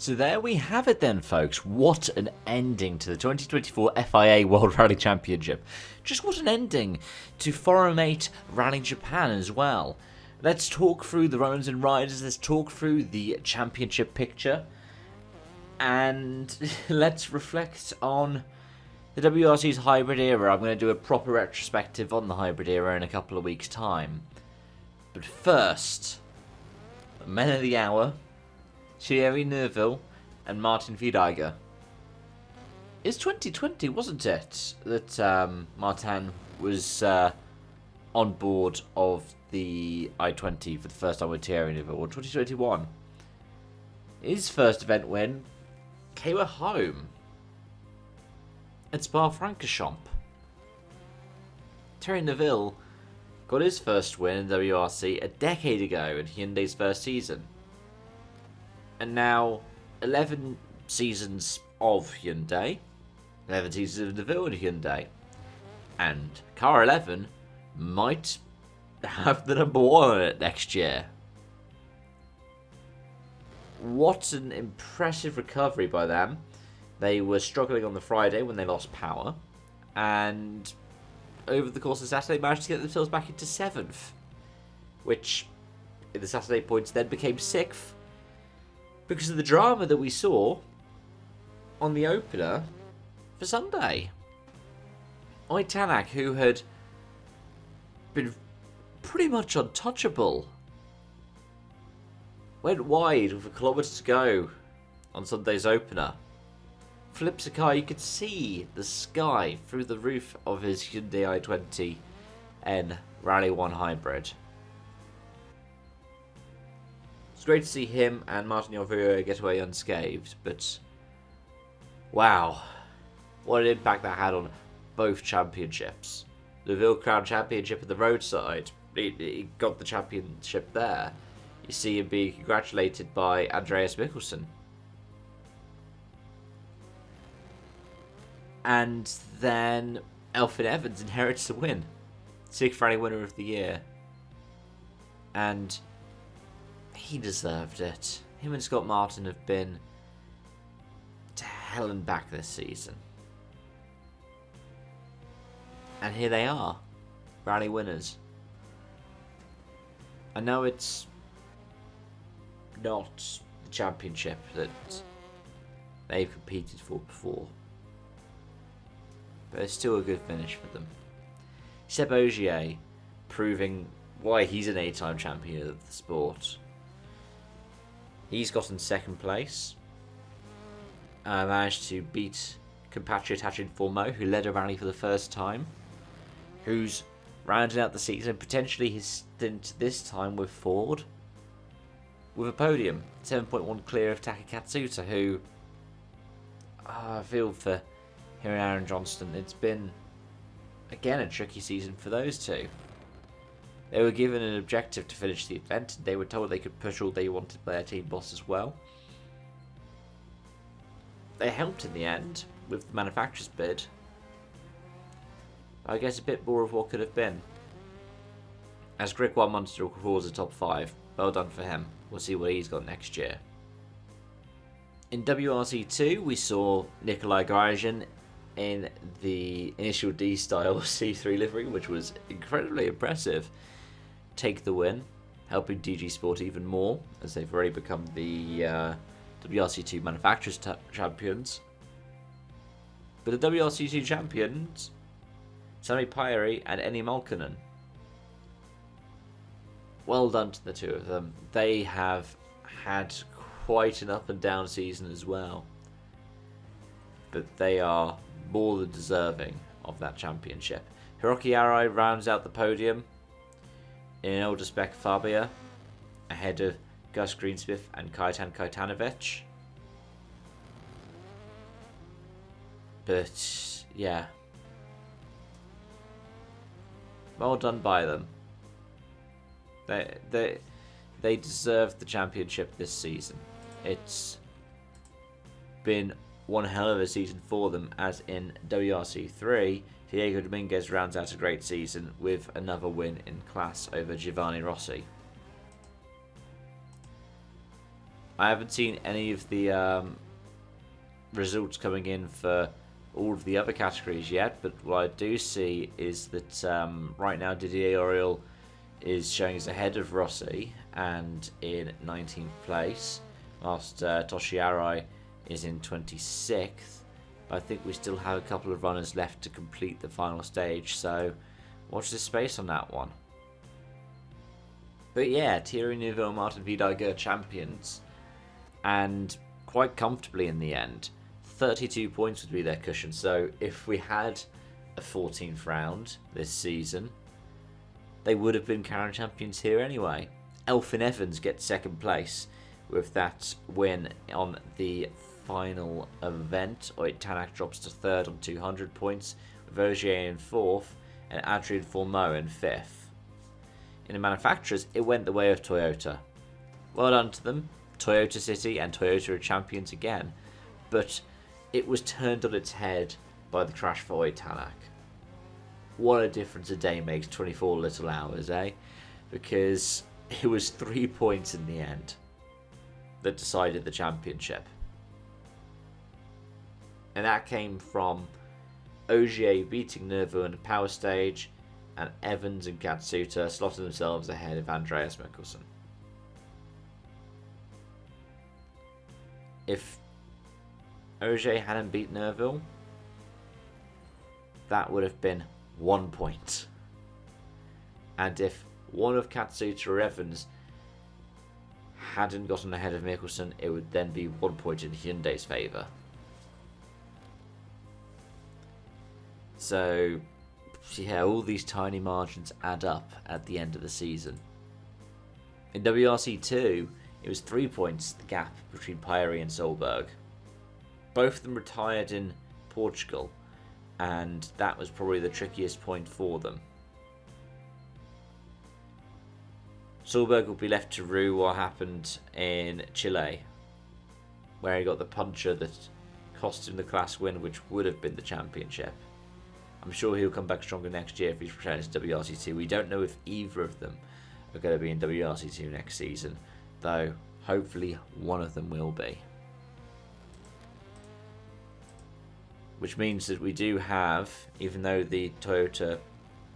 So there we have it then, folks. What an ending to the 2024 FIA World Rally Championship. Just what an ending to Forum 8 Rally Japan as well. Let's talk through the runners and riders. Let's talk through the championship picture. And let's reflect on the WRC's hybrid era. I'm going to do a proper retrospective on the hybrid era in a couple of weeks' time. But first, the men of the hour, Thierry Neuville and Martin Vidiger. It's 2020, wasn't it, that Martin was on board of the I-20 for the first time with Thierry Neuville, or 2021. His first event win came at home at Spa-Francorchamps. Thierry Neuville got his first win in WRC a decade ago in Hyundai's first season. And now, 11 seasons of Hyundai, 11 seasons of Neuville in Hyundai. And Car 11 might have the number 1 on it next year. What an impressive recovery by them. They were struggling on the Friday when they lost power. And over the course of Saturday, managed to get themselves back into 7th. Which, in the Saturday points, then became 6th. Because of the drama that we saw on the opener for Sunday. Oitanak, who had been pretty much untouchable, went wide with a kilometre to go on Sunday's opener. Flips a car, you could see the sky through the roof of his Hyundai i20N Rally 1 Hybrid. It's great to see him and Martin Jorviro get away unscathed, but wow, what an impact that had on both championships. The Ville Crown Championship at the roadside, he got the championship there. You see him being congratulated by Andreas Mikkelsen. And then Elfyn Evans inherits the win. 6th rally winner of the year. And he deserved it. Him and Scott Martin have been to hell and back this season. And here they are, rally winners. I know it's not the championship that they've competed for before, but it's still a good finish for them. Seb Ogier proving why he's an 8-time champion of the sport. He's gotten 2nd place. Managed to beat compatriot Hatchin Formo, who led a rally for the first time. Who's rounding out the season, potentially his stint this time with Ford. With a podium, 7.1 clear of Taka Katsuta, who I feel for him and Aaron Johnston. It's been, again, a tricky season for those two. They were given an objective to finish the event, and they were told they could push all they wanted by their team boss as well. They helped in the end with the manufacturer's bid. I guess a bit more of what could have been. As Greg Munster records the top 5, well done for him. We'll see what he's got next year. In WRC2, we saw Nikolai Grajin in the initial D-style C3 livery, which was incredibly impressive, take the win, helping DG Sport even more, as they've already become the WRC2 manufacturers champions. But the WRC2 champions, Sami Pyri and Eni Malkkonen. Well done to the two of them. They have had quite an up and down season as well, but they are more than deserving of that championship. Hiroki Arai rounds out the podium in an older spec Fabia, ahead of Gus Greensmith and Kaitan Kaitanovic. But yeah, well done by them. They deserve the championship this season. It's been one hell of a season for them, as in WRC3, Diego Dominguez rounds out a great season with another win in class over Giovanni Rossi. I haven't seen any of the results coming in for all of the other categories yet, but what I do see is that right now Didier Auriol is showing us ahead of Rossi and in 19th place, whilst Toshi Arai is in 26th. But I think we still have a couple of runners left to complete the final stage, so watch this space on that one. But yeah, Thierry Neuville and Martin Vidager champions, and quite comfortably in the end. 32 points would be their cushion, so if we had a 14th round this season, they would have been current champions here anyway. Elfyn Evans gets second place with that win on the final event. Oit Tanak drops to third on 200 points, with Ogier in fourth and Adrien Fourmeau in fifth. In the manufacturers, it went the way of Toyota. Well done to them. Toyota City and Toyota are champions again, but it was turned on its head by the crash for Oit Tanak. What a difference a day makes, 24 little hours, eh? Because it was 3 points in the end that decided the championship. And that came from Ogier beating Neuville in the power stage, and Evans and Katsuta slotted themselves ahead of Andreas Mikkelsen. If Ogier hadn't beat Neuville, that would have been 1 point. And if one of Katsuta or Evans hadn't gotten ahead of Mikkelsen, it would then be 1 point in Hyundai's favour. So, yeah, all these tiny margins add up at the end of the season. In WRC2, it was 3 points the gap between Pyrie and Solberg. Both of them retired in Portugal, and that was probably the trickiest point for them. Solberg will be left to rue what happened in Chile, where he got the puncher that cost him the class win, which would have been the championship. I'm sure he'll come back stronger next year if he's returned to WRC2. We don't know if either of them are going to be in WRC2 next season, though hopefully one of them will be. Which means that we do have, even though the Toyota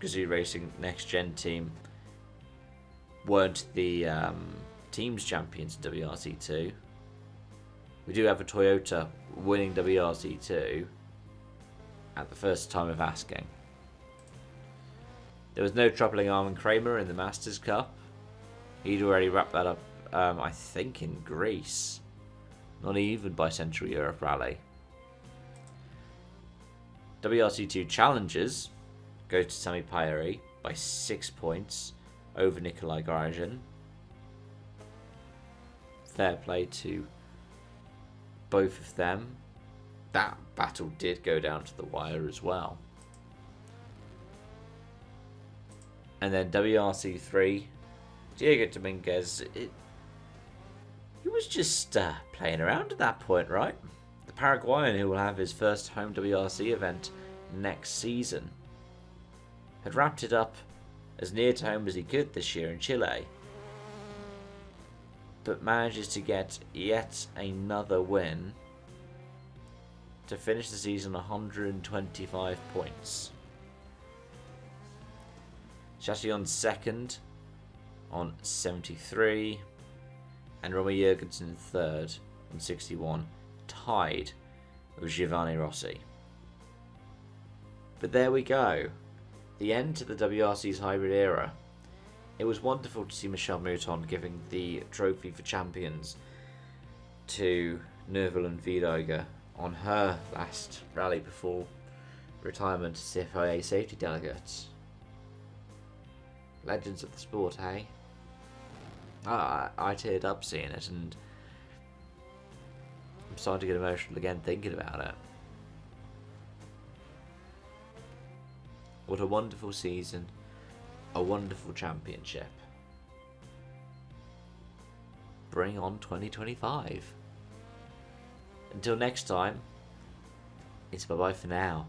Gazoo Racing Next Gen team weren't the teams champions in WRC2, we do have a Toyota winning WRC2 at the first time of asking. There was no troubling Armin Kramer in the Masters Cup. He'd already wrapped that up, I think, in Greece. Not even by Central Europe Rally. WRC2 Challengers go to Sami Pyrie by 6 points over Nikolai Garajin. Fair play to both of them. That battle did go down to the wire as well. And then WRC3, Diego Dominguez, he was just playing around at that point, right? The Paraguayan, who will have his first home WRC event next season, had wrapped it up as near to home as he could this year in Chile, but manages to get yet another win to finish the season 125 points. Chatillon second on 73, and Romy Jurgensen third on 61, tied with Giovanni Rossi. But there we go, the end to the WRC's hybrid era. It was wonderful to see Michelle Mouton giving the trophy for champions to Neuville and Vidager on her last rally before retirement as CFIA safety delegates. Legends of the sport, hey? I teared up seeing it, and I'm starting to get emotional again thinking about it. What a wonderful season, a wonderful championship. Bring on 2025. Until next time, it's bye-bye for now.